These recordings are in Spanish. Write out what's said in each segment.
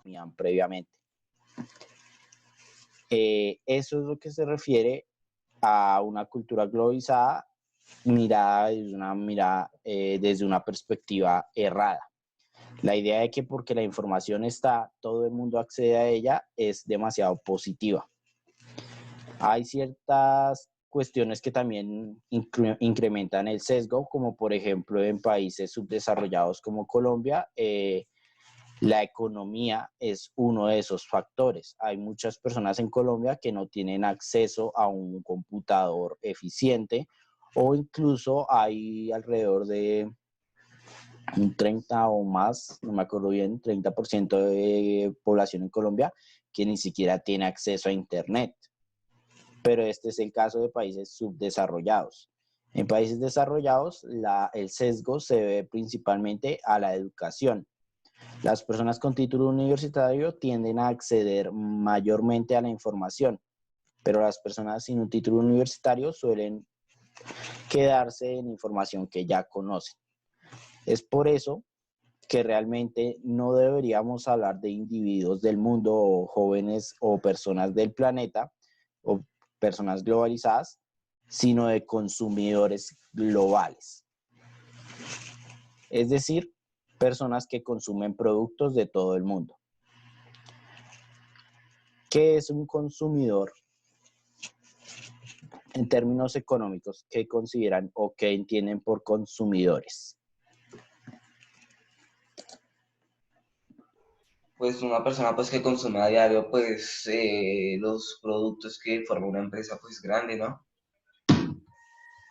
consumían previamente. Eso es lo que se refiere a una cultura globalizada desde una perspectiva errada. La idea de que porque la información está, todo el mundo accede a ella es demasiado positiva. Hay ciertas cuestiones que también incrementan el sesgo, como por ejemplo en países subdesarrollados como Colombia, la economía es uno de esos factores. Hay muchas personas en Colombia que no tienen acceso a un computador eficiente, o incluso hay alrededor de un 30 o más, no me acuerdo bien, 30% de población en Colombia que ni siquiera tiene acceso a Internet. Pero este es el caso de países subdesarrollados. En países desarrollados, el sesgo se debe principalmente a la educación. Las personas con título universitario tienden a acceder mayormente a la información, pero las personas sin un título universitario suelen quedarse en información que ya conocen. Es por eso que realmente no deberíamos hablar de individuos del mundo o jóvenes o personas del planeta o personas globalizadas, sino de consumidores globales. Es decir, personas que consumen productos de todo el mundo. ¿Qué es un consumidor? En términos económicos, ¿qué consideran o qué entienden por consumidores? Pues una persona pues que consume a diario pues los productos que forma una empresa pues grande, ¿no?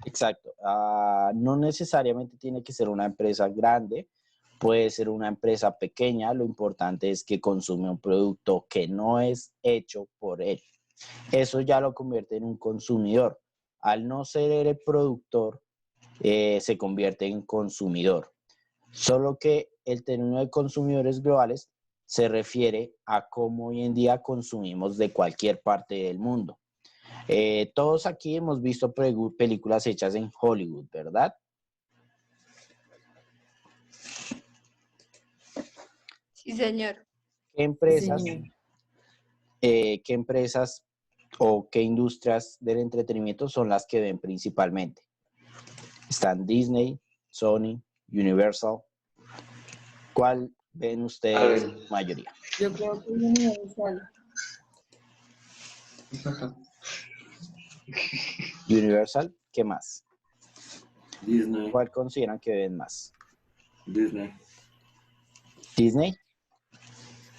Exacto. No necesariamente tiene que ser una empresa grande, puede ser una empresa pequeña. Lo importante es que consume un producto que no es hecho por él. Eso ya lo convierte en un consumidor. Al no ser el productor, se convierte en consumidor. Solo que el término de consumidores globales se refiere a cómo hoy en día consumimos de cualquier parte del mundo. Todos aquí hemos visto películas hechas en Hollywood, ¿verdad? Sí, señor. ¿Qué empresas o qué industrias del entretenimiento son las que ven principalmente? Están Disney, Sony, Universal. ¿Cuál ven ustedes en mayoría? Yo creo que es Universal. Universal, ¿qué más? Disney. ¿Cuál consideran que ven más? Disney. ¿Disney? Sí,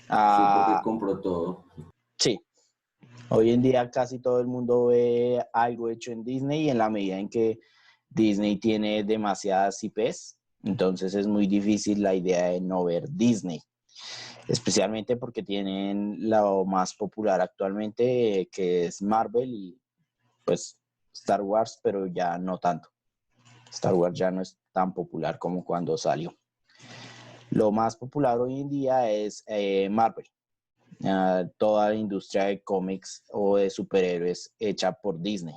porque compró todo. Sí. Hoy en día casi todo el mundo ve algo hecho en Disney, y en la medida en que Disney tiene demasiadas IPs, entonces es muy difícil la idea de no ver Disney. Especialmente porque tienen lo más popular actualmente, que es Marvel y pues Star Wars, pero ya no tanto. Star Wars ya no es tan popular como cuando salió. Lo más popular hoy en día es Marvel. Toda la industria de cómics o de superhéroes hecha por Disney.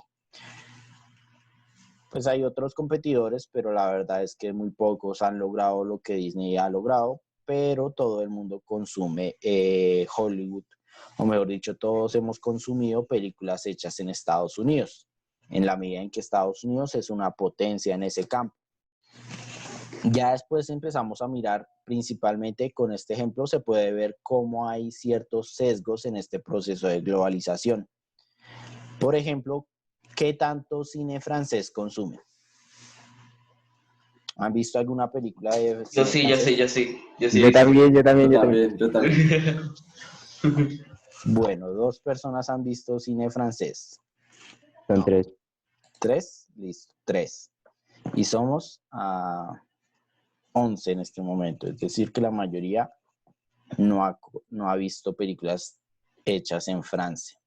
Pues hay otros competidores, pero la verdad es que muy pocos han logrado lo que Disney ha logrado, pero todo el mundo consume Hollywood, o mejor dicho, todos hemos consumido películas hechas en Estados Unidos, en la medida en que Estados Unidos es una potencia en ese campo. Ya después empezamos a mirar, principalmente con este ejemplo, se puede ver cómo hay ciertos sesgos en este proceso de globalización. Por ejemplo, ¿qué tanto cine francés consumen? ¿Han visto alguna película de Yo cine sí, francés? Yo también. Bueno, 2 personas han visto cine francés. Son 3. 3, listo, 3. Y somos 11 en este momento. Es decir, que la mayoría no ha visto películas hechas en Francia.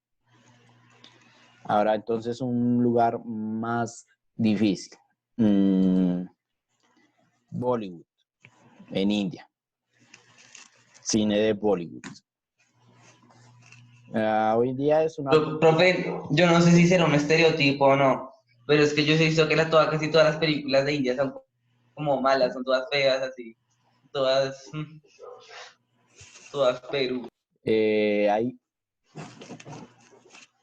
Ahora entonces un lugar más difícil. Bollywood, en India. Cine de Bollywood. Hoy en día es una... Profe, yo no sé si será un estereotipo o no, pero es que yo he visto que casi todas las películas de India son como malas, son todas feas, así, todas... Todas Perú. Hay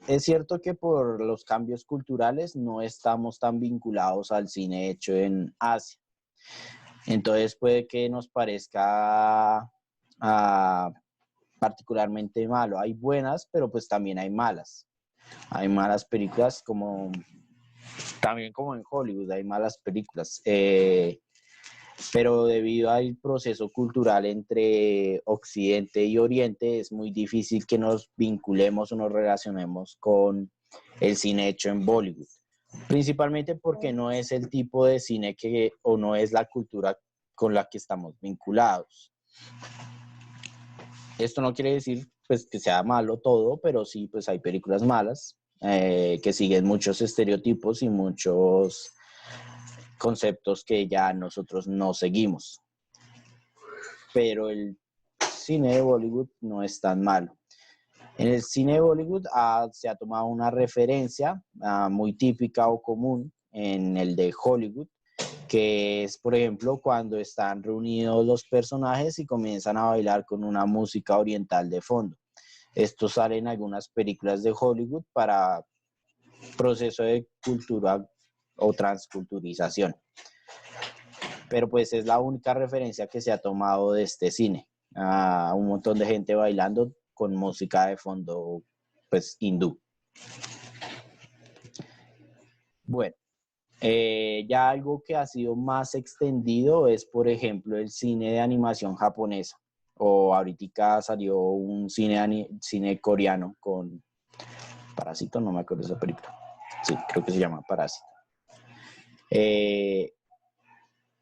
Es cierto que por los cambios culturales no estamos tan vinculados al cine hecho en Asia. Entonces puede que nos parezca particularmente malo. Hay buenas, pero pues también hay malas. Hay malas películas también como en Hollywood, hay malas películas. Pero debido al proceso cultural entre Occidente y Oriente, es muy difícil que nos vinculemos o nos relacionemos con el cine hecho en Bollywood. Principalmente porque no es el tipo de cine o no es la cultura con la que estamos vinculados. Esto no quiere decir pues, que sea malo todo, pero sí pues, hay películas malas que siguen muchos estereotipos y muchos conceptos que ya nosotros no seguimos. Pero el cine de Bollywood no es tan malo. En el cine de Bollywood se ha tomado una referencia muy típica o común en el de Hollywood, que es, por ejemplo, cuando están reunidos los personajes y comienzan a bailar con una música oriental de fondo. Esto sale en algunas películas de Hollywood para proceso de cultura o transculturización. Pero pues es la única referencia que se ha tomado de este cine. Un montón de gente bailando con música de fondo, pues hindú. Bueno, ya algo que ha sido más extendido es, por ejemplo, el cine de animación japonesa. O ahorita salió un cine coreano con Parásito, no me acuerdo de esa película. Sí, creo que se llama Parásito.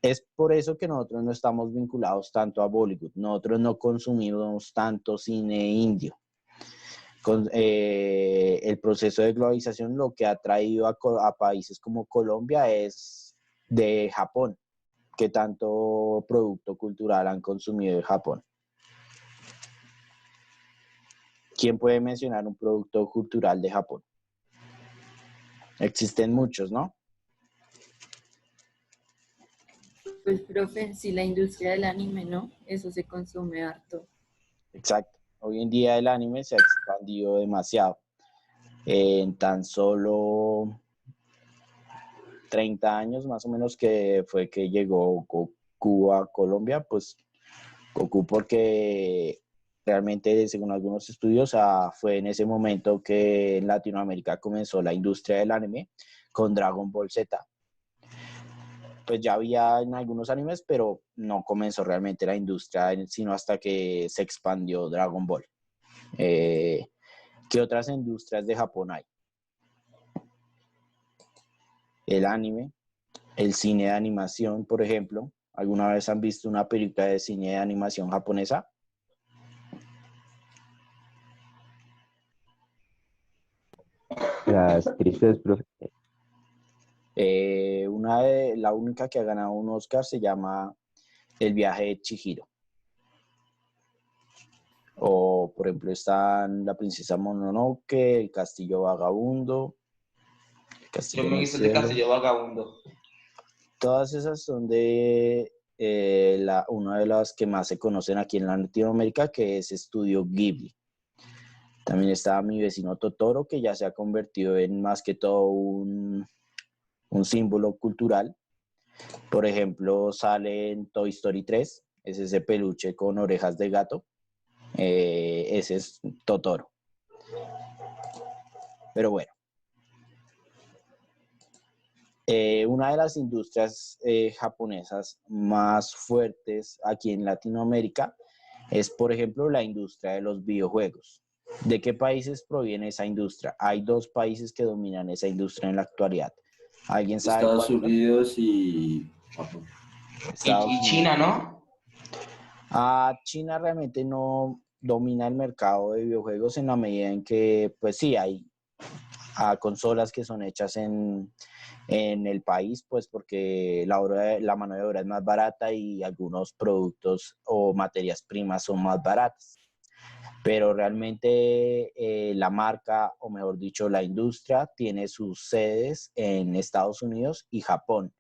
Es por eso que nosotros no estamos vinculados tanto a Bollywood. Nosotros no consumimos tanto cine indio. El proceso de globalización lo que ha traído a países como Colombia es de Japón, que tanto producto cultural han consumido de Japón. ¿Quién puede mencionar un producto cultural de Japón? Existen muchos, ¿no? Pues, profe, sí, la industria del anime, ¿no? Eso se consume harto. Exacto. Hoy en día el anime se ha expandido demasiado. En tan solo 30 años más o menos que fue que llegó Goku a Colombia, pues Goku porque realmente según algunos estudios fue en ese momento que en Latinoamérica comenzó la industria del anime con Dragon Ball Z. Pues ya había en algunos animes, pero no comenzó realmente la industria sino hasta que se expandió Dragon Ball. ¿Qué otras industrias de Japón hay? El anime, el cine de animación, por ejemplo. ¿Alguna vez han visto una película de cine de animación japonesa? Las tristes, profe. La única que ha ganado un Oscar se llama El viaje de Chihiro. O, por ejemplo, están La princesa Mononoke, El castillo vagabundo, El castillo Yo en me el hice el de cielo. Castillo Vagabundo. Todas esas son de una de las que más se conocen aquí en Latinoamérica, que es Estudio Ghibli. También está Mi vecino Totoro, que ya se ha convertido en más que todo un símbolo cultural. Por ejemplo, sale en Toy Story 3, es ese peluche con orejas de gato. Ese es Totoro. Pero bueno. Una de las industrias japonesas más fuertes aquí en Latinoamérica es, por ejemplo, la industria de los videojuegos. ¿De qué países proviene esa industria? Hay dos países que dominan esa industria en la actualidad. ¿Alguien sabe Estados cuáles son? Unidos y Japón. Estados Y Unidos. China, ¿no? China realmente no domina el mercado de videojuegos en la medida en que, pues sí, hay consolas que son hechas en el país, pues porque la mano de obra es más barata y algunos productos o materias primas son más baratas. Pero realmente la marca, o mejor dicho, la industria tiene sus sedes en Estados Unidos y Japón,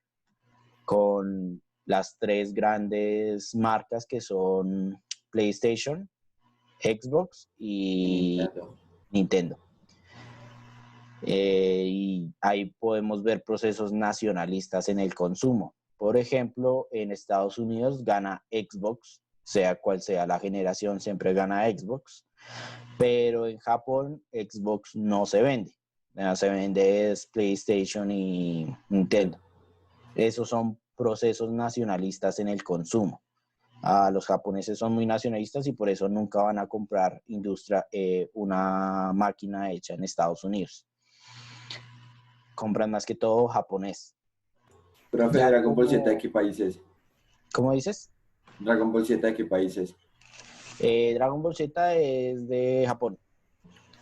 con las tres grandes marcas que son PlayStation, Xbox y Nintendo. Y ahí podemos ver procesos nacionalistas en el consumo. Por ejemplo, en Estados Unidos gana Xbox, sea cual sea la generación, siempre gana Xbox, pero en Japón Xbox no se vende. Se vende es PlayStation y Nintendo. Esos son procesos nacionalistas en el consumo. Los japoneses son muy nacionalistas y por eso nunca van a comprar una máquina hecha en Estados Unidos. Compran más que todo japonés. Profe, Ya Dragon Ball como- Z, ¿de qué países? ¿Cómo dices? Dragon Ball Z, ¿de qué países? Dragon Ball Z es de Japón.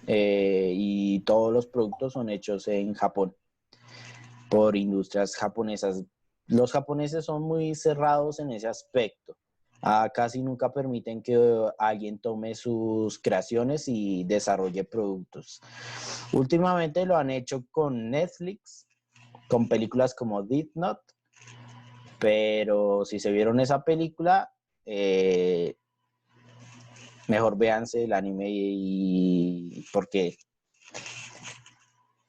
Y todos los productos son hechos en Japón por industrias japonesas. Los japoneses son muy cerrados en ese aspecto. Casi nunca permiten que alguien tome sus creaciones y desarrolle productos. Últimamente lo han hecho con Netflix, con películas como Death Note, pero si se vieron esa película, mejor véanse el anime porque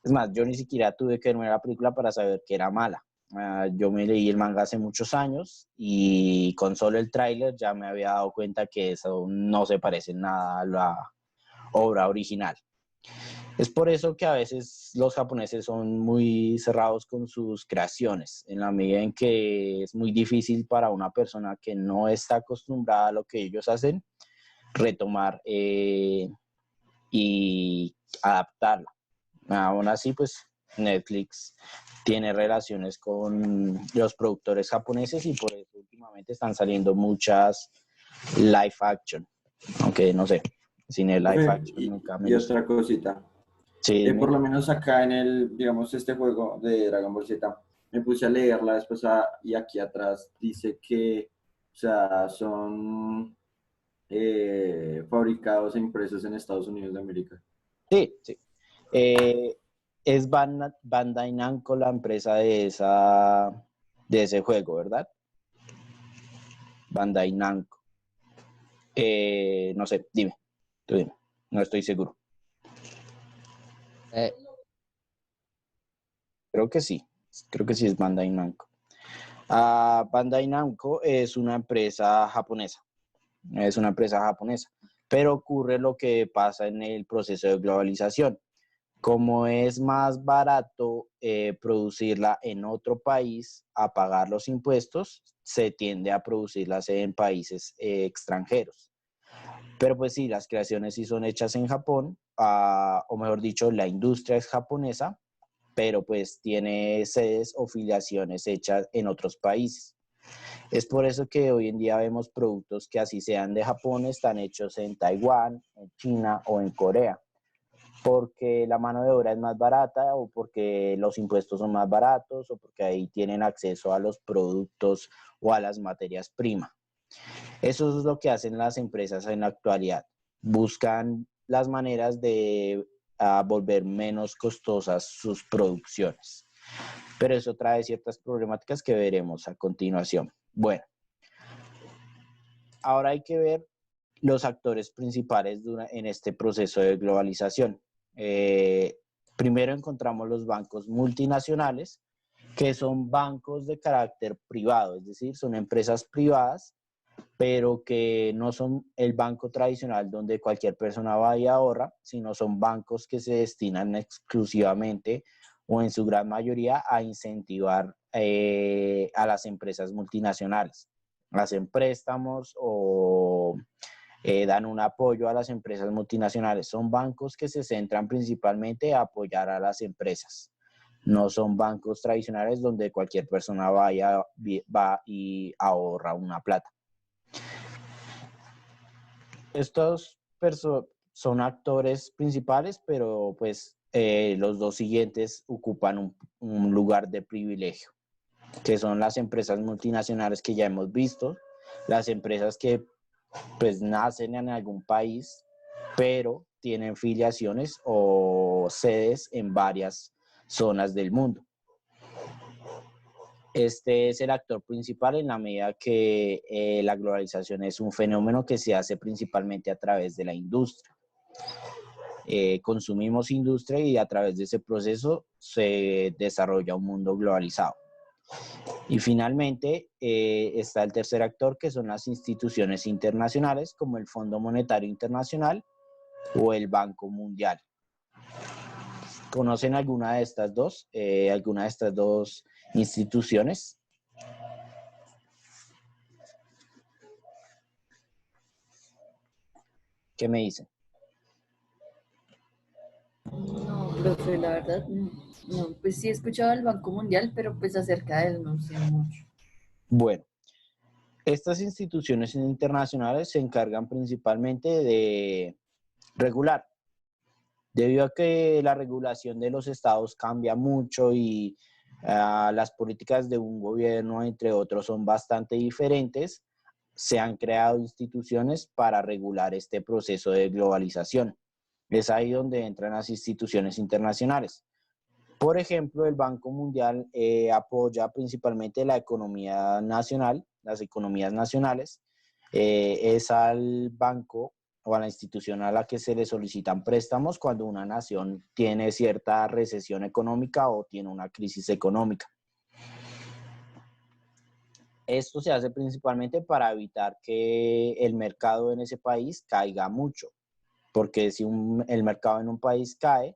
es más, yo ni siquiera tuve que ver la película para saber que era mala. Yo me leí el manga hace muchos años y con solo el tráiler ya me había dado cuenta que eso no se parece en nada a la obra original. Es por eso que a veces los japoneses son muy cerrados con sus creaciones, en la medida en que es muy difícil para una persona que no está acostumbrada a lo que ellos hacen, retomar y adaptarla. Aún así, pues Netflix tiene relaciones con los productores japoneses y por eso últimamente están saliendo muchas live action, aunque no sé, cine live Profe, action nunca me y gustó. otra cosita. Sí, Por lo menos acá en digamos, este juego de Dragon Ball Z, me puse a leer la vez pasada y aquí atrás dice que, o sea, son fabricados e impresos en Estados Unidos de América. sí. Es Bandai Namco la empresa de ese juego, ¿verdad? Bandai Namco. No sé, dime, tú dime, no estoy seguro. Creo que sí es Bandai Namco. Bandai Namco es una empresa japonesa, pero ocurre lo que pasa en el proceso de globalización. Como es más barato producirla en otro país a pagar los impuestos, se tiende a producirlas en países extranjeros. Pero pues sí, las creaciones sí son hechas en Japón, o mejor dicho, la industria es japonesa, pero pues tiene sedes o filiaciones hechas en otros países. Es por eso que hoy en día vemos productos que así sean de Japón, están hechos en Taiwán, en China o en Corea, porque la mano de obra es más barata o porque los impuestos son más baratos o porque ahí tienen acceso a los productos o a las materias primas. Eso es lo que hacen las empresas en la actualidad. Buscan las maneras de volver menos costosas sus producciones. Pero eso trae ciertas problemáticas que veremos a continuación. Bueno, ahora hay que ver los actores principales en este proceso de globalización. Primero encontramos los bancos multinacionales, que son bancos de carácter privado, es decir, son empresas privadas, pero que no son el banco tradicional donde cualquier persona va y ahorra, sino son bancos que se destinan exclusivamente o en su gran mayoría a incentivar a las empresas multinacionales. Hacen préstamos o dan un apoyo a las empresas multinacionales. Son bancos que se centran principalmente a apoyar a las empresas. No son bancos tradicionales donde cualquier persona va y ahorra una plata. Estos son actores principales, pero pues los dos siguientes ocupan un lugar de privilegio, que son las empresas multinacionales que ya hemos visto, las empresas que pues nacen en algún país, pero tienen filiaciones o sedes en varias zonas del mundo. Este es el actor principal en la medida que la globalización es un fenómeno que se hace principalmente a través de la industria. Consumimos industria y a través de ese proceso se desarrolla un mundo globalizado. Y finalmente está el tercer actor, que son las instituciones internacionales como el Fondo Monetario Internacional o el Banco Mundial. ¿Conocen alguna de estas dos? ¿Alguna de estas dos instituciones? ¿Qué me dicen? No, profe, la verdad, no. No, pues sí he escuchado el Banco Mundial, pero pues acerca de él no sé mucho. Bueno, estas instituciones internacionales se encargan principalmente de regular. Debido a que la regulación de los estados cambia mucho y las políticas de un gobierno, entre otros, son bastante diferentes, se han creado instituciones para regular este proceso de globalización. Es ahí donde entran las instituciones internacionales. Por ejemplo, el Banco Mundial apoya principalmente la economía nacional, las economías nacionales. Es al banco o a la institución a la que se le solicitan préstamos cuando una nación tiene cierta recesión económica o tiene una crisis económica. Esto se hace principalmente para evitar que el mercado en ese país caiga mucho, porque si el mercado en un país cae,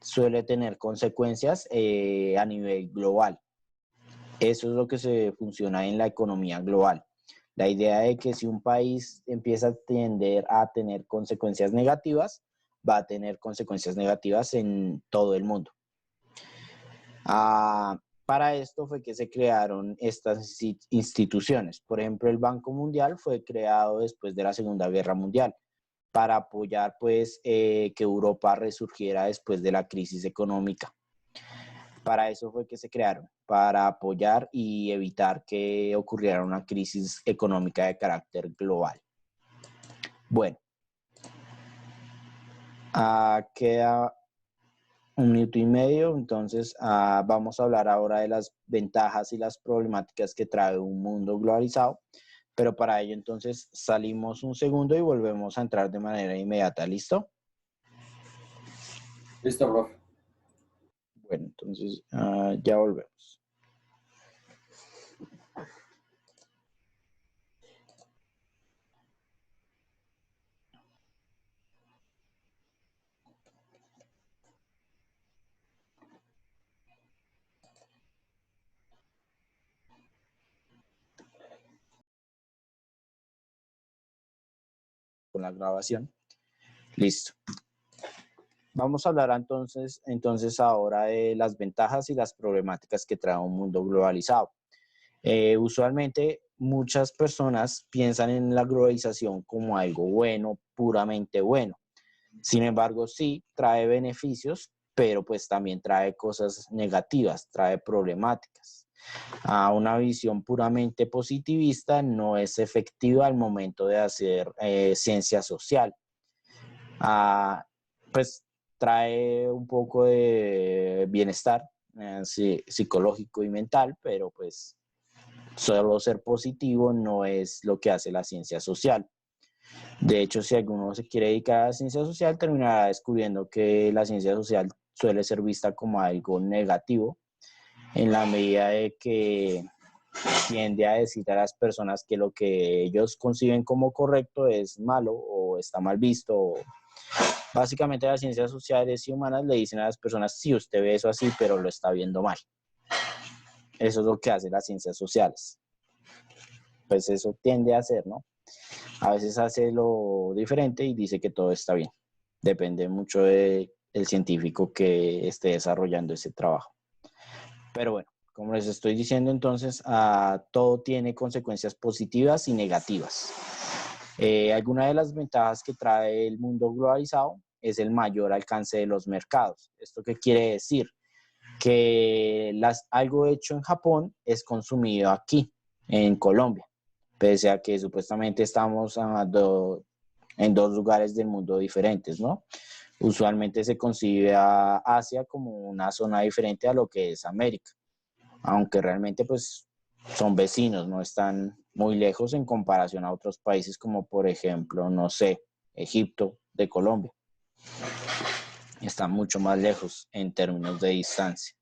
suele tener consecuencias a nivel global. Eso es lo que se funciona en la economía global. La idea de que si un país empieza a tender a tener consecuencias negativas, va a tener consecuencias negativas en todo el mundo. Para esto fue que se crearon estas instituciones. Por ejemplo, el Banco Mundial fue creado después de la Segunda Guerra Mundial para apoyar pues que Europa resurgiera después de la crisis económica. Para eso fue que se crearon, para apoyar y evitar que ocurriera una crisis económica de carácter global. Bueno, queda un minuto y medio, entonces vamos a hablar ahora de las ventajas y las problemáticas que trae un mundo globalizado, pero para ello entonces salimos un segundo y volvemos a entrar de manera inmediata, ¿listo? Listo, profe. Bueno, entonces ya volvemos. Con la grabación. Listo. Vamos a hablar entonces ahora de las ventajas y las problemáticas que trae un mundo globalizado. Usualmente muchas personas piensan en la globalización como algo bueno, puramente bueno. Sin embargo, sí, trae beneficios, pero pues también trae cosas negativas, trae problemáticas. Una visión puramente positivista no es efectiva al momento de hacer ciencia social. Pues trae un poco de bienestar psicológico y mental, pero pues solo ser positivo no es lo que hace la ciencia social. De hecho, si alguno se quiere dedicar a la ciencia social, terminará descubriendo que la ciencia social suele ser vista como algo negativo, en la medida de que tiende a decir a las personas que lo que ellos conciben como correcto es malo o está mal visto. Básicamente las ciencias sociales y humanas le dicen a las personas, sí, usted ve eso así, pero lo está viendo mal. Eso es lo que hacen las ciencias sociales. Pues eso tiende a hacer, ¿no? A veces hace lo diferente y dice que todo está bien. Depende mucho del científico que esté desarrollando ese trabajo. Pero bueno, como les estoy diciendo, entonces, todo tiene consecuencias positivas y negativas. Alguna de las ventajas que trae el mundo globalizado es el mayor alcance de los mercados. ¿Esto qué quiere decir? Que algo hecho en Japón es consumido aquí, en Colombia, pese a que supuestamente estamos en dos lugares del mundo diferentes, ¿no? Usualmente se concibe a Asia como una zona diferente a lo que es América. aunque realmente pues son vecinos, no están muy lejos en comparación a otros países como por ejemplo, no sé, Egipto de Colombia. Están mucho más lejos en términos de distancia.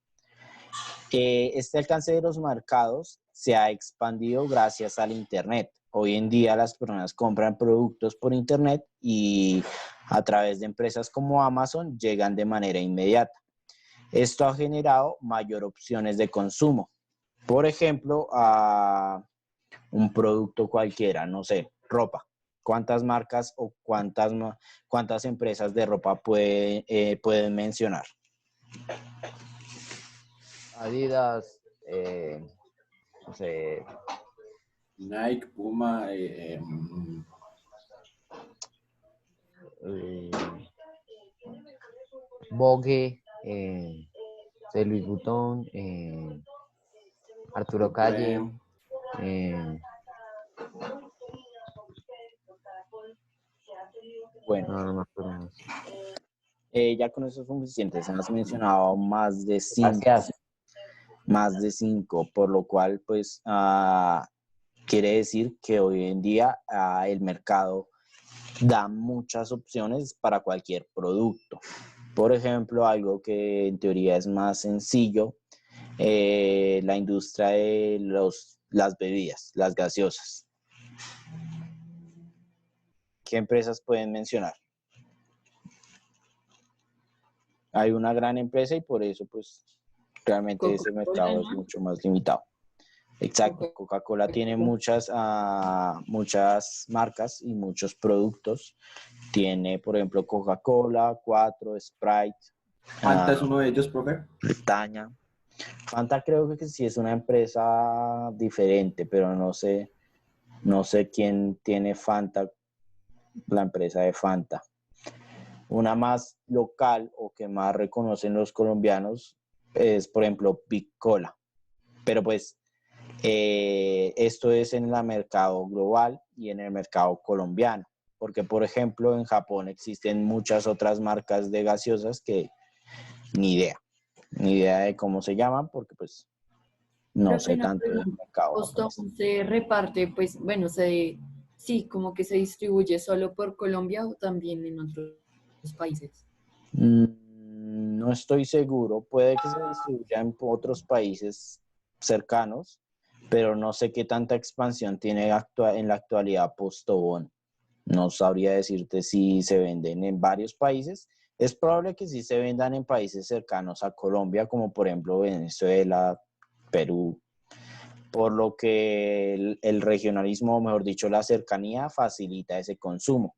Este alcance de los mercados se ha expandido gracias al Internet. Hoy en día las personas compran productos por Internet y a través de empresas como Amazon llegan de manera inmediata. Esto ha generado mayor opciones de consumo. Por ejemplo, a un producto cualquiera, no sé, ropa. ¿Cuántas marcas o cuántas empresas de ropa pueden mencionar? Adidas, no sé, Nike, Puma, Vogue, Louis Vuitton, Arturo Calle, Supreme. Bueno, no me acuerdo más. ya con eso es suficiente. Se has mencionado más de Gracias. cinco, por lo cual, pues, quiere decir que hoy en día el mercado da muchas opciones para cualquier producto. Por ejemplo, algo que en teoría es más sencillo, la industria de las bebidas, las gaseosas. ¿Qué empresas pueden mencionar? Hay una gran empresa y por eso, pues, realmente ese mercado es mucho más limitado. Exacto, Coca-Cola tiene muchas marcas y muchos productos. Tiene, por ejemplo, Coca-Cola, 4, Sprite. ¿Fanta es uno de ellos, profe? Bretaña. Fanta creo que sí es una empresa diferente, pero no sé quién tiene Fanta, la empresa de Fanta. Una más local o que más reconocen los colombianos es, por ejemplo, Big Cola. Pero pues esto es en el mercado global y en el mercado colombiano. Porque, por ejemplo, en Japón existen muchas otras marcas de gaseosas que ni idea de cómo se llaman, porque pues no sé tanto del mercado ¿Costo japonés. se reparte, pues, bueno, sí, como que se distribuye solo por Colombia o también en otros países? No estoy seguro, puede que se distribuya en otros países cercanos, pero no sé qué tanta expansión tiene en la actualidad Postobón. No sabría decirte si se venden en varios países. Es probable que sí se vendan en países cercanos a Colombia, como por ejemplo Venezuela, Perú, por lo que el regionalismo, o mejor dicho, la cercanía facilita ese consumo.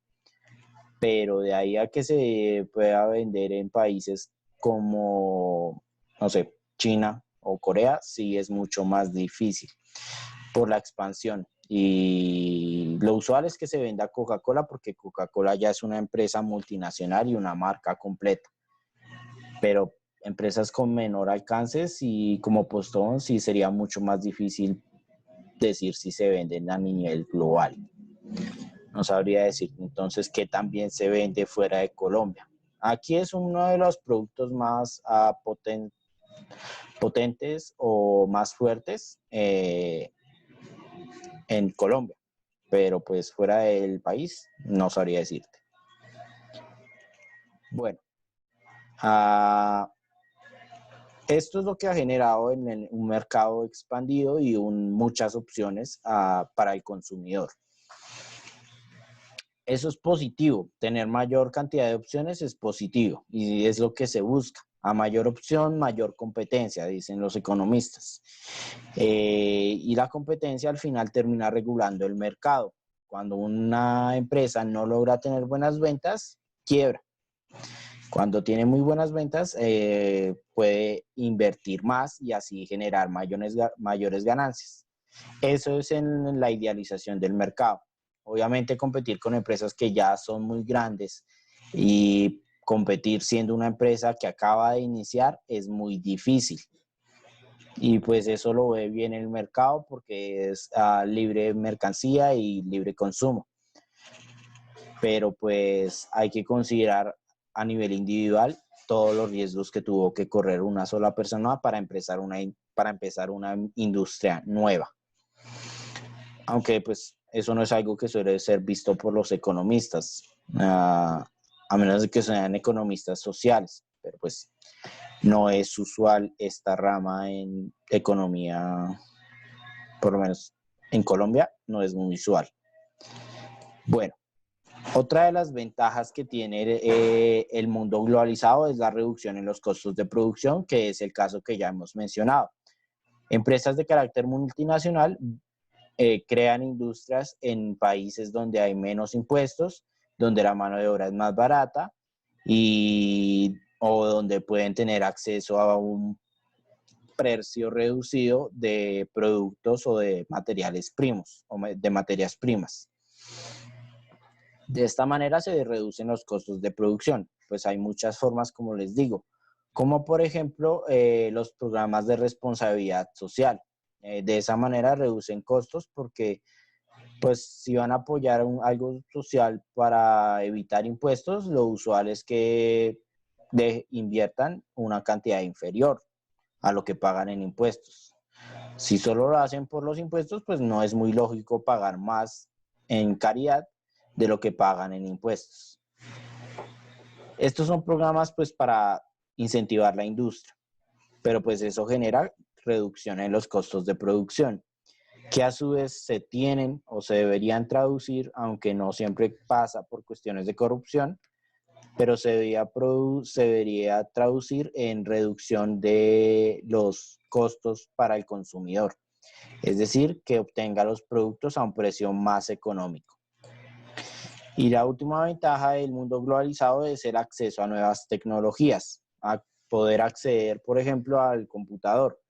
Pero de ahí a que se pueda vender en países como, no sé, China o Corea, sí es mucho más difícil por la expansión. Y lo usual es que se venda Coca-Cola porque Coca-Cola ya es una empresa multinacional y una marca completa. Pero empresas con menor alcance y como Postón sí sería mucho más difícil decir si se venden a nivel global. No sabría decir entonces qué también se vende fuera de Colombia. Aquí es uno de los productos más potentes o más fuertes en Colombia, pero pues fuera del país no sabría decirte. Bueno, esto es lo que ha generado en un mercado expandido y muchas opciones para el consumidor. Eso es positivo, tener mayor cantidad de opciones es positivo y es lo que se busca. A mayor opción, mayor competencia, dicen los economistas. Y la competencia al final termina regulando el mercado. Cuando una empresa no logra tener buenas ventas, quiebra. Cuando tiene muy buenas ventas, puede invertir más y así generar mayores ganancias. Eso es en la idealización del mercado. Obviamente competir con empresas que ya son muy grandes y competir siendo una empresa que acaba de iniciar es muy difícil. Y pues eso lo ve bien el mercado porque es libre mercancía y libre consumo. Pero pues hay que considerar a nivel individual todos los riesgos que tuvo que correr una sola persona para empezar una para empezar una industria nueva. Aunque pues eso no es algo que suele ser visto por los economistas, a menos de que sean economistas sociales, pero pues no es usual esta rama en economía, por lo menos en Colombia, no es muy usual. Bueno, otra de las ventajas que tiene el mundo globalizado es la reducción en los costos de producción, que es el caso que ya hemos mencionado. Empresas de carácter multinacional crean industrias en países donde hay menos impuestos, donde la mano de obra es más barata o donde pueden tener acceso a un precio reducido de productos o de materiales primos o de materias primas. De esta manera se reducen los costos de producción. Pues hay muchas formas, como les digo, como por ejemplo los programas de responsabilidad social. De esa manera reducen costos porque pues si van a apoyar algo social para evitar impuestos, lo usual es que inviertan una cantidad inferior a lo que pagan en impuestos. Si solo lo hacen por los impuestos, pues no es muy lógico pagar más en caridad de lo que pagan en impuestos. Estos son programas pues para incentivar la industria, pero pues eso genera reducción en los costos de producción, que a su vez se tienen o se deberían traducir, aunque no siempre pasa por cuestiones de corrupción, pero se debería traducir en reducción de los costos para el consumidor, es decir, que obtenga los productos a un precio más económico. Y la última ventaja del mundo globalizado es el acceso a nuevas tecnologías, a poder acceder, por ejemplo, al computador.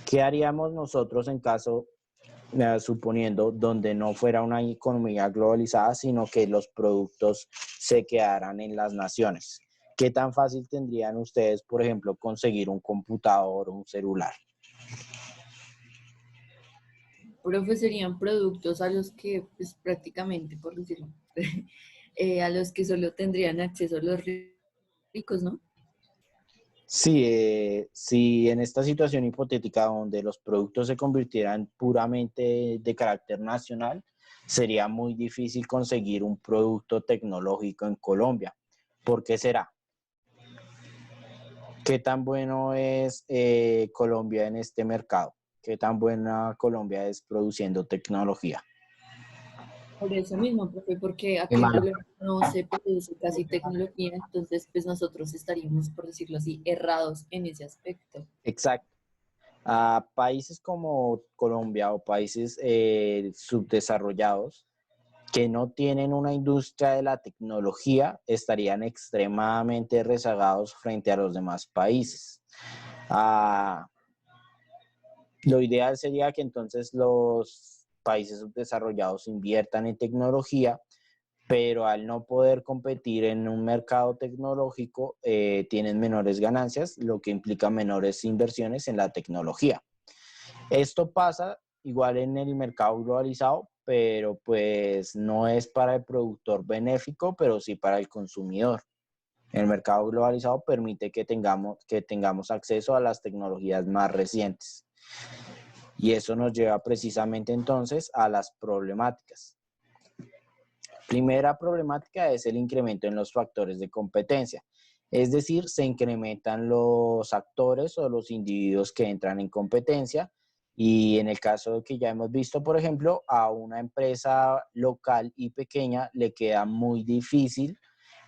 ¿Qué haríamos nosotros en caso, suponiendo, donde no fuera una economía globalizada, sino que los productos se quedaran en las naciones? ¿Qué tan fácil tendrían ustedes, por ejemplo, conseguir un computador o un celular? Profe, serían productos a los que, pues prácticamente, por decirlo, a los que solo tendrían acceso los ricos, ¿no? Sí, sí, en esta situación hipotética donde los productos se convirtieran puramente de carácter nacional, sería muy difícil conseguir un producto tecnológico en Colombia. ¿Por qué será? ¿Qué tan bueno es Colombia en este mercado? ¿Qué tan buena Colombia es produciendo tecnología? Por eso mismo, profe, porque Qué aquí en malo. Colombia no se produce casi tecnología, entonces pues nosotros estaríamos, por decirlo así, errados en ese aspecto. Exacto. A países como Colombia o países subdesarrollados que no tienen una industria de la tecnología estarían extremadamente rezagados frente a los demás países. Lo ideal sería que entonces los países subdesarrollados inviertan en tecnología, pero al no poder competir en un mercado tecnológico, tienen menores ganancias, lo que implica menores inversiones en la tecnología. Esto pasa igual en el mercado globalizado, pero pues no es para el productor benéfico, pero sí para el consumidor. El mercado globalizado permite que tengamos acceso a las tecnologías más recientes. Y eso nos lleva precisamente entonces a las problemáticas. Primera problemática es el incremento en los factores de competencia. Es decir, se incrementan los actores o los individuos que entran en competencia y en el caso que ya hemos visto, por ejemplo, a una empresa local y pequeña le queda muy difícil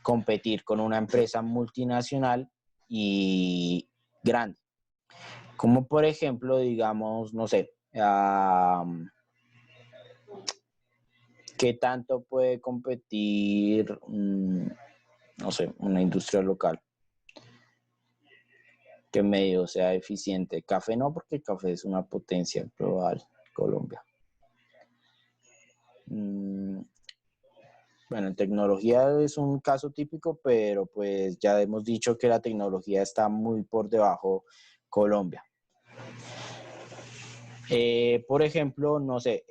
competir con una empresa multinacional y grande. Como por ejemplo, digamos, no sé, ¿qué tanto puede competir, no sé, una industria local que medio sea eficiente? Café no, porque café es una potencia global, Colombia. Bueno, en tecnología es un caso típico, pero pues ya hemos dicho que la tecnología está muy por debajo Colombia. Por ejemplo, no sé,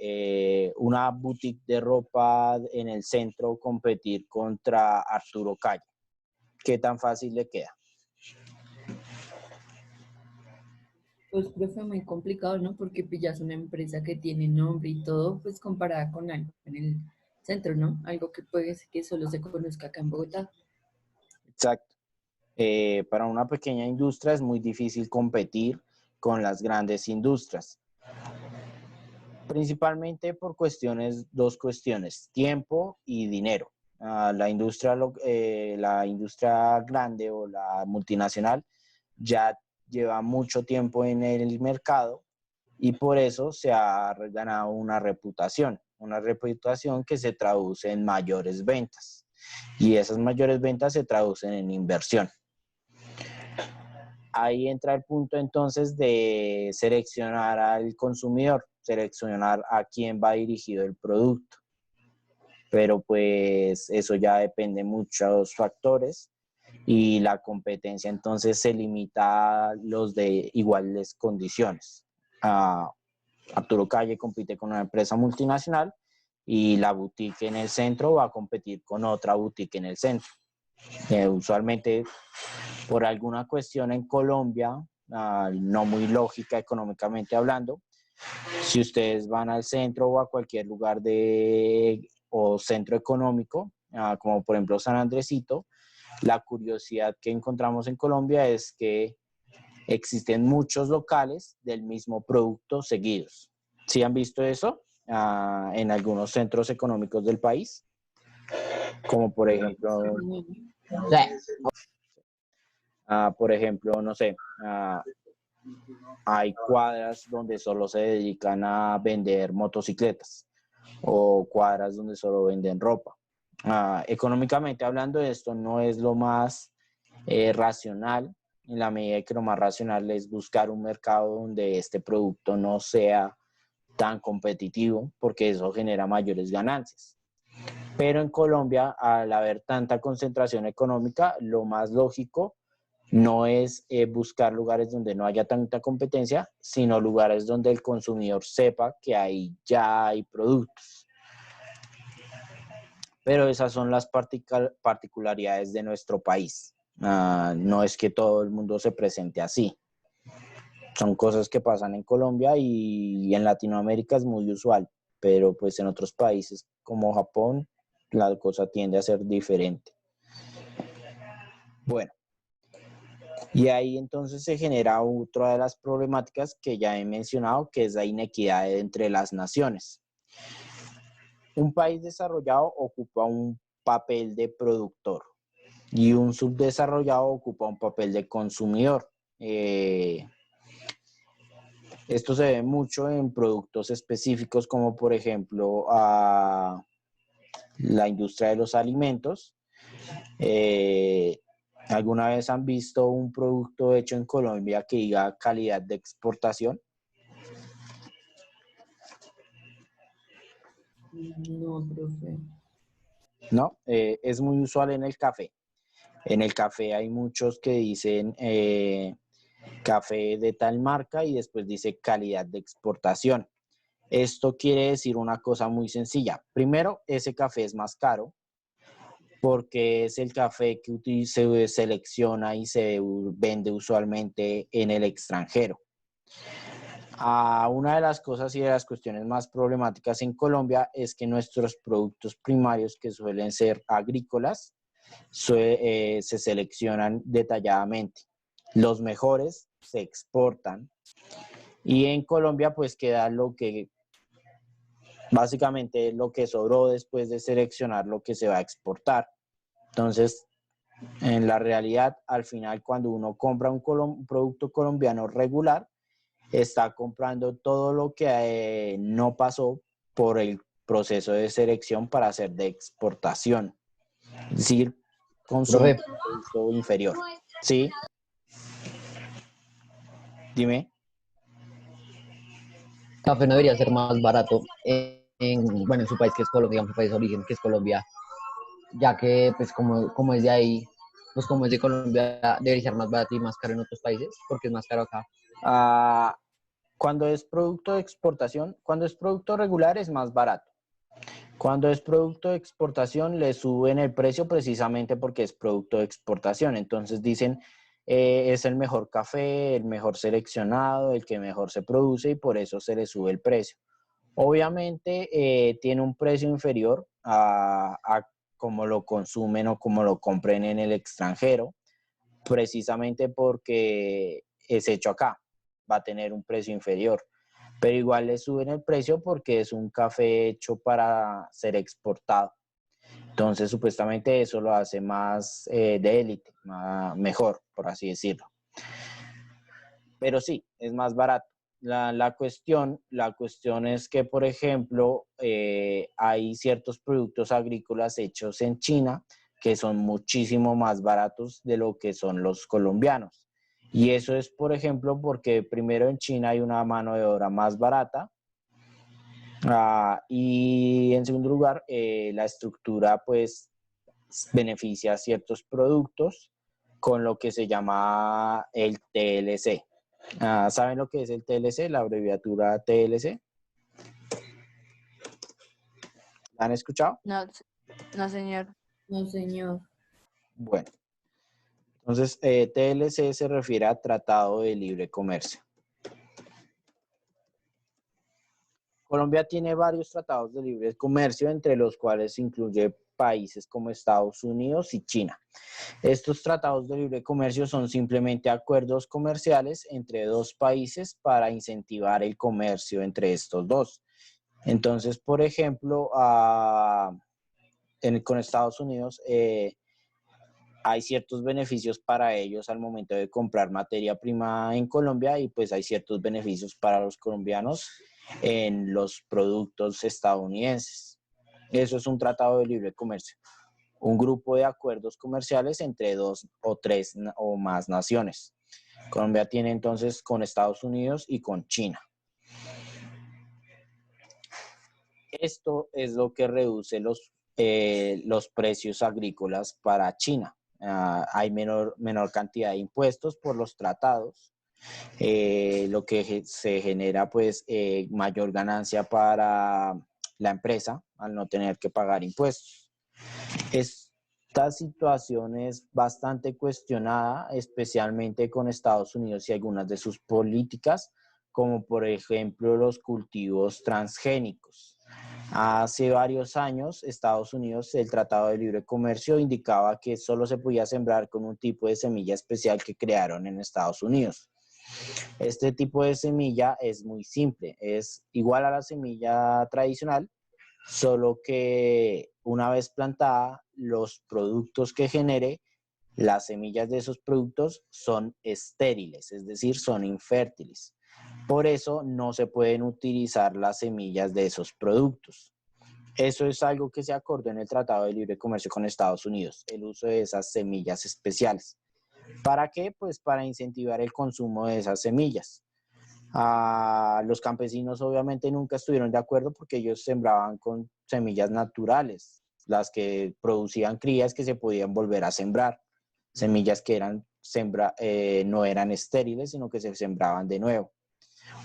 una boutique de ropa en el centro competir contra Arturo Calle. ¿Qué tan fácil le queda? Pues, profe, muy complicado, ¿no? Porque pillas una empresa que tiene nombre y todo, pues comparada con algo en el centro, ¿no? Algo que puede ser que solo se conozca acá en Bogotá. Exacto. Para una pequeña industria es muy difícil competir con las grandes industrias, principalmente por dos cuestiones, tiempo y dinero. La industria grande o la multinacional ya lleva mucho tiempo en el mercado y por eso se ha ganado una reputación que se traduce en mayores ventas y esas mayores ventas se traducen en inversión. Ahí entra el punto entonces de seleccionar al consumidor, seleccionar a quién va dirigido el producto. Pero pues eso ya depende de muchos factores y la competencia entonces se limita a los de iguales condiciones. Arturo Calle compite con una empresa multinacional y la boutique en el centro va a competir con otra boutique en el centro. Usualmente por alguna cuestión en Colombia, no muy lógica económicamente hablando, si ustedes van al centro o a cualquier lugar o centro económico, como por ejemplo San Andresito, la curiosidad que encontramos en Colombia es que existen muchos locales del mismo producto seguidos. ¿Sí han visto eso en algunos centros económicos del país? Como por ejemplo, no sé, hay cuadras donde solo se dedican a vender motocicletas o cuadras donde solo venden ropa. Económicamente hablando, esto no es lo más racional, en la medida que lo más racional es buscar un mercado donde este producto no sea tan competitivo, porque eso genera mayores ganancias. Pero en Colombia, al haber tanta concentración económica, lo más lógico no es buscar lugares donde no haya tanta competencia, sino lugares donde el consumidor sepa que ahí ya hay productos. Pero esas son las particularidades de nuestro país. No es que todo el mundo se presente así. Son cosas que pasan en Colombia y en Latinoamérica es muy usual, pero pues en otros países como Japón la cosa tiende a ser diferente. Bueno, y ahí entonces se genera otra de las problemáticas que ya he mencionado, que es la inequidad entre las naciones. Un país desarrollado ocupa un papel de productor y un subdesarrollado ocupa un papel de consumidor. Esto se ve mucho en productos específicos como por ejemplo la industria de los alimentos. ¿Alguna vez han visto un producto hecho en Colombia que diga calidad de exportación? No, profe. No, es muy usual en el café. En el café hay muchos que dicen café de tal marca y después dice calidad de exportación. Esto quiere decir una cosa muy sencilla. Primero, ese café es más caro porque es el café que se selecciona y se vende usualmente en el extranjero. Una de las cosas y de las cuestiones más problemáticas en Colombia es que nuestros productos primarios, que suelen ser agrícolas, se seleccionan detalladamente. Los mejores se exportan y en Colombia pues queda básicamente lo que sobró después de seleccionar lo que se va a exportar. Entonces, en la realidad, al final, cuando uno compra un producto colombiano regular, está comprando todo lo que no pasó por el proceso de selección para hacer de exportación. Es decir, consume un producto inferior. ¿Sí? Dime. Café no debería ser más barato bueno, en su país que es Colombia, digamos, su país de origen que es Colombia, ya que pues como es de ahí, pues como es de Colombia, debería ser más barato y más caro en otros países, porque es más caro acá. Cuando es producto de exportación, cuando es producto regular es más barato. Cuando es producto de exportación le suben el precio precisamente porque es producto de exportación. Entonces dicen es el mejor café, el mejor seleccionado, el que mejor se produce y por eso se le sube el precio. Obviamente tiene un precio inferior a como lo consumen o como lo compren en el extranjero, precisamente porque es hecho acá, va a tener un precio inferior, pero igual le suben el precio porque es un café hecho para ser exportado. Entonces, supuestamente eso lo hace más de élite, mejor, por así decirlo. Pero sí, es más barato. La cuestión es que, por ejemplo, hay ciertos productos agrícolas hechos en China que son muchísimo más baratos de lo que son los colombianos. Y eso es, por ejemplo, porque primero en China hay una mano de obra más barata. Y en segundo lugar, la estructura pues beneficia a ciertos productos con lo que se llama el TLC. ¿Saben lo que es el TLC? La abreviatura TLC. ¿La han escuchado? No, no, señor. No, señor. Bueno, entonces TLC se refiere a Tratado de Libre Comercio. Colombia tiene varios tratados de libre comercio, entre los cuales incluye países como Estados Unidos y China. Estos tratados de libre comercio son simplemente acuerdos comerciales entre dos países para incentivar el comercio entre estos dos. Entonces, por ejemplo, con Estados Unidos hay ciertos beneficios para ellos al momento de comprar materia prima en Colombia y pues hay ciertos beneficios para los colombianos en los productos estadounidenses. Eso es un tratado de libre comercio, un grupo de acuerdos comerciales entre dos o tres o más naciones. Colombia tiene entonces con Estados Unidos y con China. Esto es lo que reduce los precios agrícolas para China. Hay menor cantidad de impuestos por los tratados, lo que se genera pues mayor ganancia para la empresa al no tener que pagar impuestos. Esta situación es bastante cuestionada, especialmente con Estados Unidos y algunas de sus políticas, como por ejemplo los cultivos transgénicos. Hace varios años, Estados Unidos, el Tratado de Libre Comercio indicaba que solo se podía sembrar con un tipo de semilla especial que crearon en Estados Unidos. Este tipo de semilla es muy simple, es igual a la semilla tradicional, solo que una vez plantada, los productos que genere, las semillas de esos productos son estériles, es decir, son infértiles. Por eso no se pueden utilizar las semillas de esos productos. Eso es algo que se acordó en el Tratado de Libre Comercio con Estados Unidos, el uso de esas semillas especiales. ¿Para qué? Pues para incentivar el consumo de esas semillas. Los campesinos obviamente nunca estuvieron de acuerdo porque ellos sembraban con semillas naturales, las que producían crías que se podían volver a sembrar, semillas que no eran estériles, sino que se sembraban de nuevo.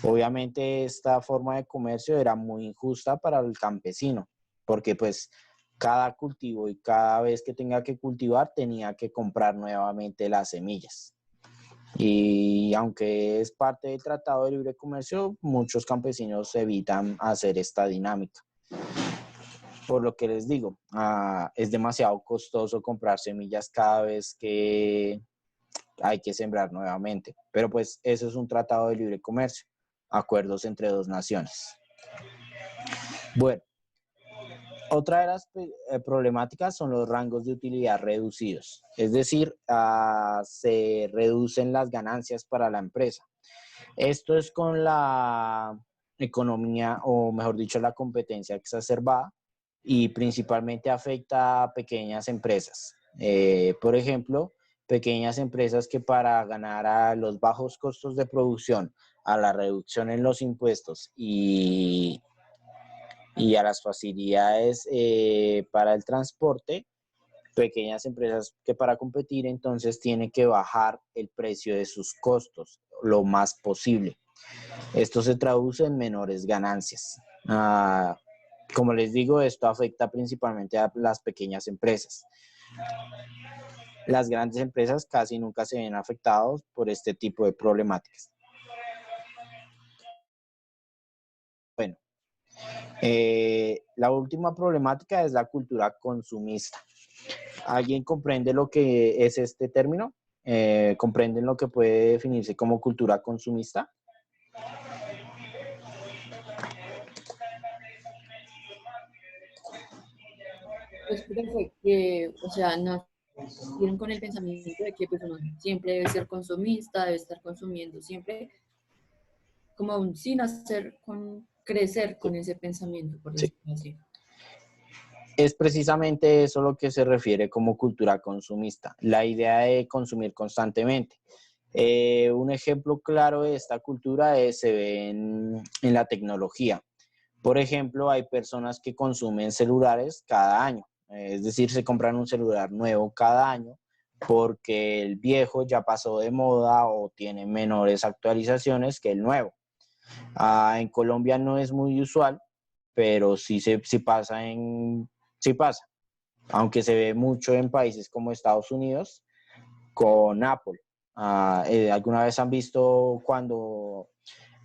Obviamente esta forma de comercio era muy injusta para el campesino, porque pues cada cultivo y cada vez que tenga que cultivar tenía que comprar nuevamente las semillas. Y aunque es parte del Tratado de Libre Comercio, muchos campesinos evitan hacer esta dinámica. Por lo que les digo, es demasiado costoso comprar semillas cada vez que hay que sembrar nuevamente. Pero pues eso es un Tratado de Libre Comercio, acuerdos entre dos naciones. Bueno, otra de las problemáticas son los rangos de utilidad reducidos, es decir, se reducen las ganancias para la empresa. Esto es con la economía, o mejor dicho, la competencia exacerbada y principalmente afecta a pequeñas empresas. Por ejemplo, pequeñas empresas que para ganar a los bajos costos de producción, a la reducción en los impuestos y a las facilidades para el transporte, pequeñas empresas que para competir entonces tienen que bajar el precio de sus costos lo más posible. Esto se traduce en menores ganancias. Como les digo, esto afecta principalmente a las pequeñas empresas. las grandes empresas casi nunca se ven afectados por este tipo de problemáticas. Bueno, la última problemática es la cultura consumista. ¿Alguien comprende lo que es este término? ¿Comprenden lo que puede definirse como cultura consumista? Pues profe, que, o sea, nacieron con el pensamiento de que pues uno siempre debe ser consumista, debe estar consumiendo siempre, como sin hacer, crecer con ese pensamiento, por Sí. decirlo así. Es precisamente eso lo que se refiere como cultura consumista, la idea de consumir constantemente. Un ejemplo claro de esta cultura se ve en la tecnología. Por ejemplo, hay personas que consumen celulares cada año, es decir, se compran un celular nuevo cada año porque el viejo ya pasó de moda o tiene menores actualizaciones que el nuevo. En Colombia no es muy usual, pero sí pasa sí pasa, aunque se ve mucho en países como Estados Unidos con Apple. ¿Alguna vez han visto cuando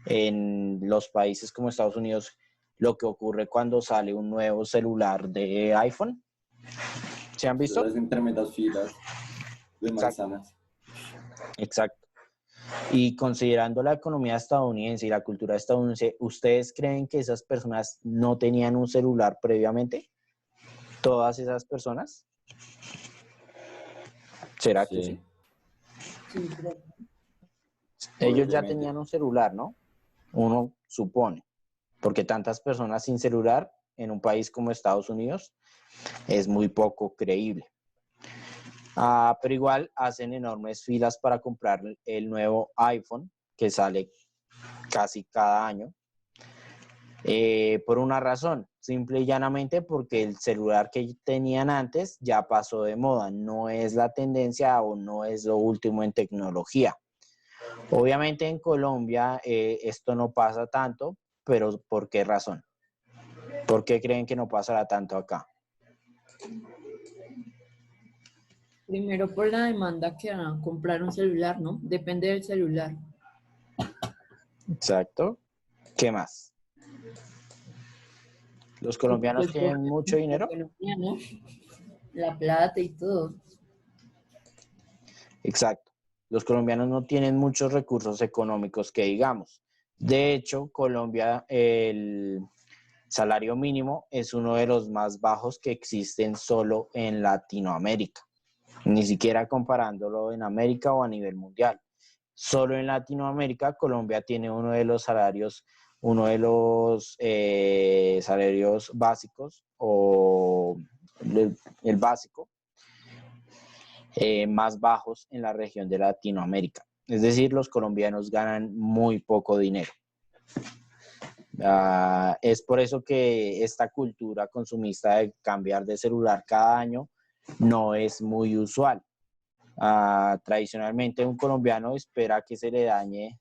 en los países como Estados Unidos lo que ocurre cuando sale un nuevo celular de iPhone? ¿Se han visto? Las tremendas filas de Exacto, manzanas. exacto. Y considerando la economía estadounidense y la cultura estadounidense, ¿ustedes creen que esas personas no tenían un celular previamente? ¿Todas esas personas? ¿Será que sí? Sí, Sí, pero Ellos ya posiblemente. tenían un celular, ¿no? Uno supone, porque tantas personas sin celular en un país como Estados Unidos es muy poco creíble. Pero igual hacen enormes filas para comprar el nuevo iPhone que sale casi cada año. Por una razón, simple y llanamente porque el celular que tenían antes ya pasó de moda, no es la tendencia o no es lo último en tecnología. Obviamente en Colombia esto no pasa tanto, pero ¿por qué razón? ¿Por qué creen que no pasará tanto acá? primero por la demanda que van a comprar un celular, ¿no? Depende del celular. Exacto. ¿Qué más? ¿Los Y colombianos pues por tienen mucho la dinero? economía, ¿no? La plata y todo. Exacto. Los colombianos no tienen muchos recursos económicos que digamos. De hecho, Colombia, el salario mínimo es uno de los más bajos que existen solo en Latinoamérica, ni siquiera comparándolo en América o a nivel mundial. Solo en Latinoamérica, Colombia tiene uno de los salarios básicos o el básico más bajos en la región de Latinoamérica. Es decir, los colombianos ganan muy poco dinero. Es por eso que esta cultura consumista de cambiar de celular cada año no es muy usual. Tradicionalmente un colombiano espera que se le dañe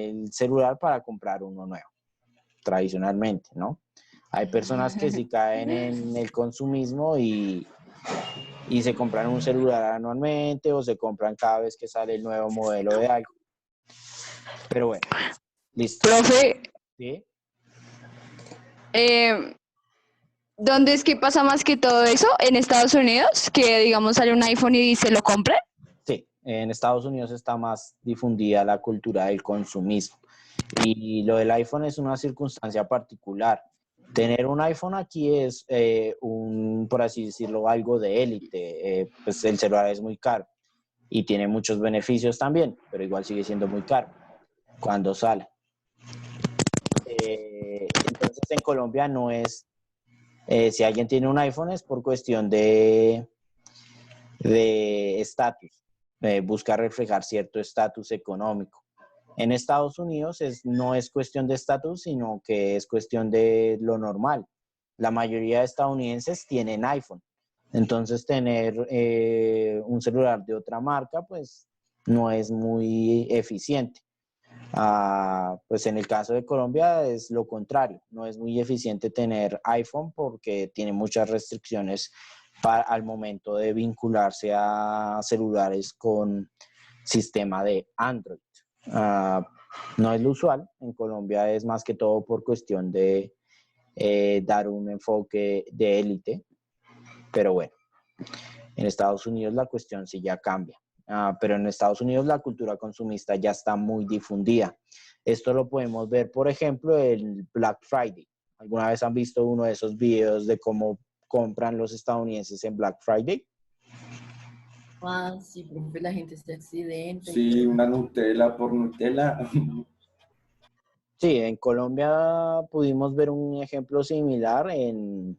el celular para comprar uno nuevo, tradicionalmente, ¿no? Hay personas que sí caen en el consumismo y se compran un celular anualmente o se compran cada vez que sale el nuevo modelo de algo. Pero bueno, listo. Profe, ¿Sí? ¿dónde es que pasa más que todo eso? ¿En Estados Unidos? Que digamos sale un iPhone y se lo compre. Sí, en Estados Unidos está más difundida la cultura del consumismo. Y lo del iPhone es una circunstancia particular. Tener un iPhone aquí es por así decirlo, algo de élite. Pues el celular es muy caro y tiene muchos beneficios también, pero igual sigue siendo muy caro cuando sale. Entonces en Colombia no es, si alguien tiene un iPhone es por cuestión de estatus, busca reflejar cierto estatus económico. En Estados Unidos no es cuestión de estatus, sino que es cuestión de lo normal. La mayoría de estadounidenses tienen iPhone. Entonces tener un celular de otra marca, pues no es muy eficiente. Pues en el caso de Colombia es lo contrario. No es muy eficiente tener iPhone porque tiene muchas restricciones al momento de vincularse a celulares con sistema de Android. No es lo usual, en Colombia es más que todo por cuestión de dar un enfoque de élite, pero bueno, en Estados Unidos la cuestión sí ya cambia. Pero en Estados Unidos la cultura consumista ya está muy difundida. Esto lo podemos ver, por ejemplo, el Black Friday. ¿Alguna vez han visto uno de esos videos de cómo compran los estadounidenses en Black Friday? Ah, sí, profe, la gente se accidenta y Sí, todo. una Nutella por Nutella. Sí, en Colombia pudimos ver un ejemplo similar en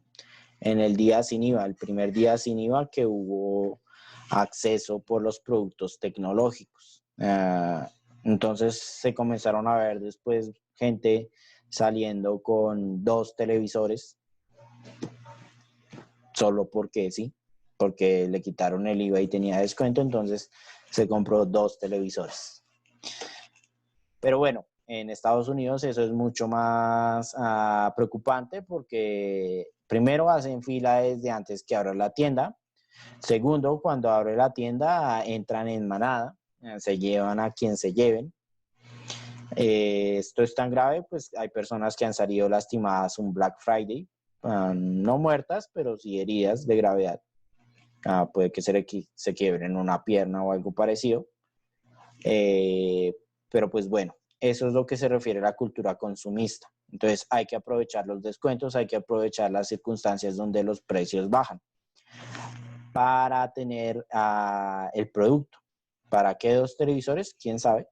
el día sin IVA, el primer día sin IVA que hubo acceso por los productos tecnológicos. Entonces se comenzaron a ver después gente saliendo con 2 televisores, solo porque sí, porque le quitaron el IVA y tenía descuento, entonces se compró 2 televisores. Pero bueno, en Estados Unidos eso es mucho más preocupante porque primero hacen fila desde antes que abra la tienda. Segundo, cuando abre la tienda entran en manada, se llevan a quien se lleven. Esto es tan grave, pues hay personas que han salido lastimadas un Black Friday, no muertas, pero sí heridas de gravedad. Puede que se quiebren una pierna o algo parecido. Pero pues bueno, eso es lo que se refiere a la cultura consumista. Entonces hay que aprovechar los descuentos, hay que aprovechar las circunstancias donde los precios bajan para tener el producto. ¿Para qué 2 televisores? ¿Quién sabe?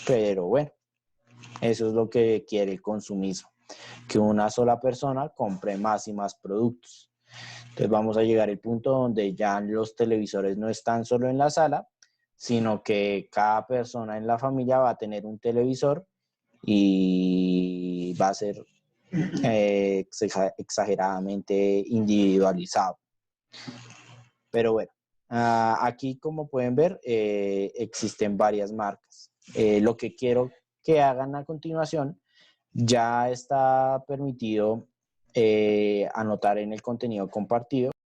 Pero bueno, eso es lo que quiere el consumismo, que una sola persona compre más y más productos. Entonces vamos a llegar al punto donde ya los televisores no están solo en la sala, sino que cada persona en la familia va a tener un televisor y va a ser exageradamente individualizado. Pero bueno, aquí como pueden ver existen varias marcas. Lo que quiero que hagan a continuación, ya está permitido anotar en el contenido compartido